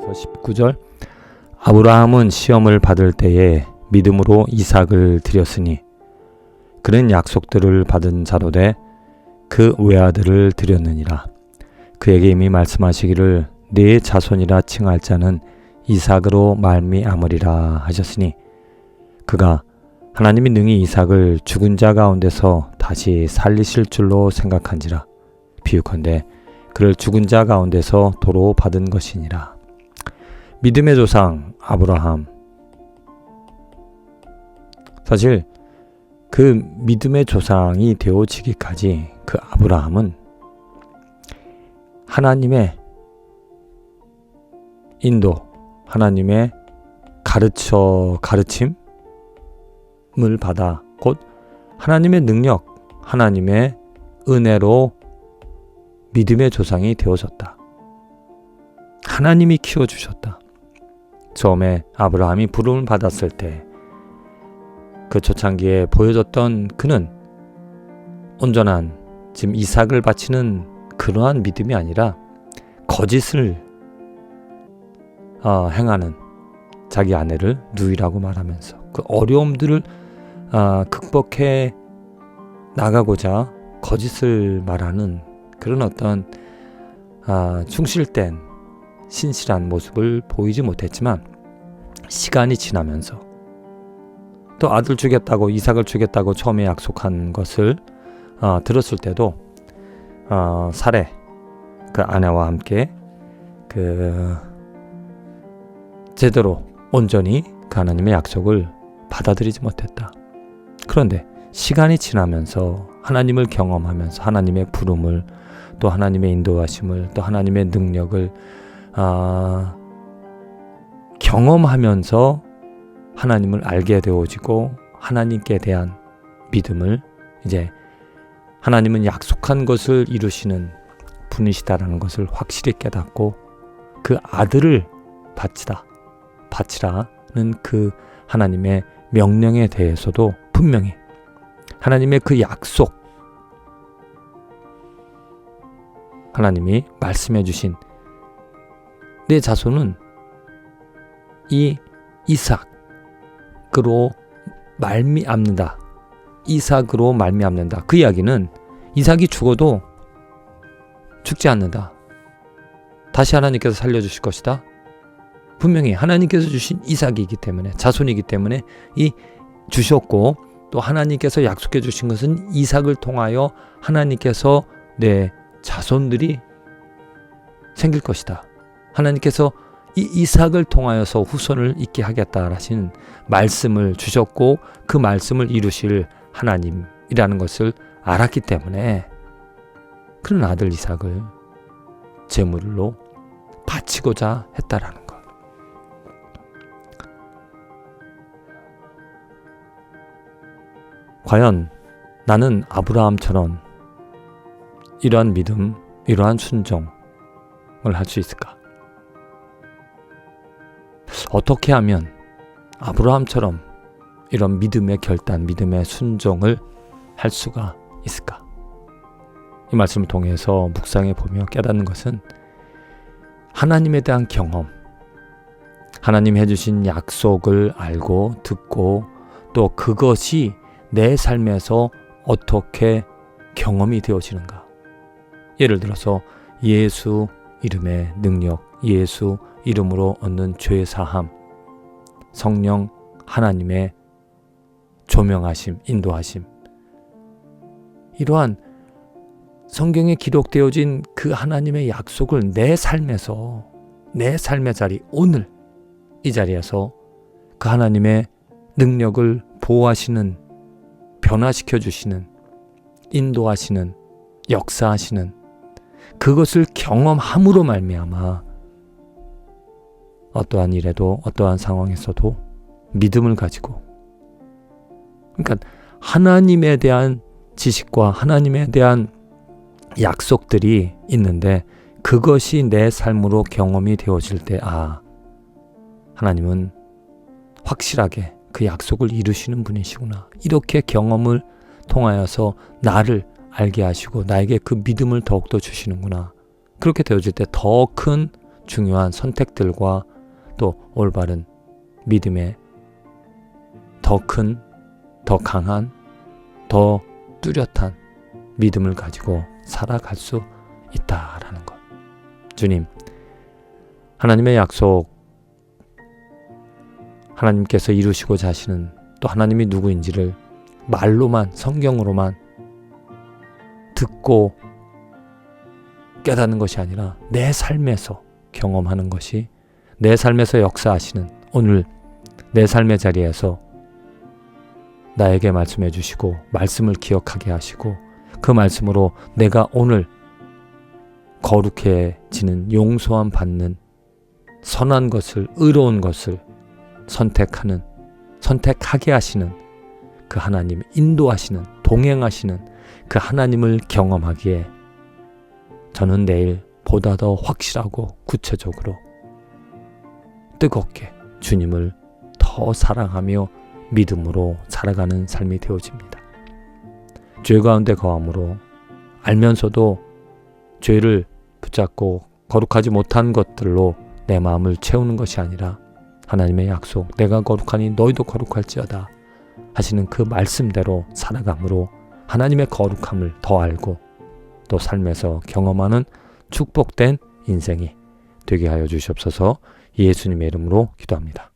13절에서 19절 아브라함은 시험을 받을 때에 믿음으로 이삭을 드렸으니 그는 약속들을 받은 자로 돼 그 외아들을 드렸느니라. 그에게 이미 말씀하시기를 네 자손이라 칭할 자는 이삭으로 말미암으리라 하셨으니 그가 하나님이 능히 이삭을 죽은 자 가운데서 다시 살리실 줄로 생각한지라. 비유컨대 그를 죽은 자 가운데서 도로 받은 것이니라. 믿음의 조상 아브라함. 사실 그 믿음의 조상이 되어지기까지 그 아브라함은 하나님의 인도, 하나님의 가르침을 받아 곧 하나님의 능력, 하나님의 은혜로 믿음의 조상이 되어졌다. 하나님이 키워주셨다. 처음에 아브라함이 부름을 받았을 때 그 초창기에 보여줬던 그는 온전한 지금 이삭을 바치는 그러한 믿음이 아니라 거짓을 행하는 자기 아내를 누이라고 말하면서 그 어려움들을 극복해 나가고자 거짓을 말하는 그런 어떤 충실된 신실한 모습을 보이지 못했지만 시간이 지나면서 또 아들 주겠다고 이삭을 주겠다고 처음에 약속한 것을 들었을 때도 사레 그 아내와 함께 그 제대로 온전히 그 하나님의 약속을 받아들이지 못했다. 그런데 시간이 지나면서 하나님을 경험하면서 하나님의 부름을 또 하나님의 인도하심을 또 하나님의 능력을 경험하면서 하나님을 알게 되어지고 하나님께 대한 믿음을 이제 하나님은 약속한 것을 이루시는 분이시다라는 것을 확실히 깨닫고 그 아들을 바치라는 그 하나님의 명령에 대해서도 분명히 하나님의 그 약속 하나님이 말씀해 주신 내 자손은 이 이삭으로 말미암는다. 이삭으로 말미암는다. 그 이야기는 이삭이 죽어도 죽지 않는다. 다시 하나님께서 살려주실 것이다. 분명히 하나님께서 주신 이삭이기 때문에 자손이기 때문에 이 주셨고 또 하나님께서 약속해 주신 것은 이삭을 통하여 하나님께서 내 자손들이 생길 것이다. 하나님께서 이 이삭을 통하여서 후손을 있게 하겠다 하시는 말씀을 주셨고 그 말씀을 이루실 하나님이라는 것을 알았기 때문에 그런 아들 이삭을 제물로 바치고자 했다라는 것. 과연 나는 아브라함처럼 이러한 믿음, 이러한 순종을 할 수 있을까? 어떻게 하면 아브라함처럼 이런 믿음의 결단, 믿음의 순종을 할 수가 있을까? 이 말씀을 통해서 묵상해 보며 깨닫는 것은 하나님에 대한 경험, 하나님이 해주신 약속을 알고 듣고 또 그것이 내 삶에서 어떻게 경험이 되어지는가. 예를 들어서 예수 이름의 능력, 예수 이름으로 얻는 죄 사함, 성령 하나님의 조명하심, 인도하심. 이러한 성경에 기록되어진 그 하나님의 약속을 내 삶에서, 내 삶의 자리, 오늘 이 자리에서 그 하나님의 능력을 보호하시는, 변화시켜 주시는, 인도하시는, 역사하시는 그것을 경험함으로 말미암아 어떠한 일에도 어떠한 상황에서도 믿음을 가지고, 그러니까 하나님에 대한 지식과 하나님에 대한 약속들이 있는데 그것이 내 삶으로 경험이 되어질 때 하나님은 확실하게 그 약속을 이루시는 분이시구나. 이렇게 경험을 통하여서 나를 알게 하시고 나에게 그 믿음을 더욱더 주시는구나. 그렇게 되어질 때 더 큰 중요한 선택들과 또 올바른 믿음의 더 큰, 더 강한, 더 뚜렷한 믿음을 가지고 살아갈 수 있다라는 것. 주님, 하나님의 약속, 하나님께서 이루시고자 하시는 또 하나님이 누구인지를 말로만, 성경으로만 듣고 깨닫는 것이 아니라 내 삶에서 경험하는 것이, 내 삶에서 역사하시는 오늘 내 삶의 자리에서 나에게 말씀해 주시고 말씀을 기억하게 하시고 그 말씀으로 내가 오늘 거룩해지는, 용서함 받는 선한 것을, 의로운 것을 선택하게 하시는 그 하나님, 인도하시는, 동행하시는 그 하나님을 경험하기에 저는 내일 보다 더 확실하고 구체적으로 뜨겁게 주님을 더 사랑하며 믿음으로 살아가는 삶이 되어집니다. 죄 가운데 거함으로 알면서도 죄를 붙잡고 거룩하지 못한 것들로 내 마음을 채우는 것이 아니라 하나님의 약속, 내가 거룩하니 너희도 거룩할지어다 하시는 그 말씀대로 살아감으로 하나님의 거룩함을 더 알고 또 삶에서 경험하는 축복된 인생이 되게 하여 주시옵소서. 예수님의 이름으로 기도합니다.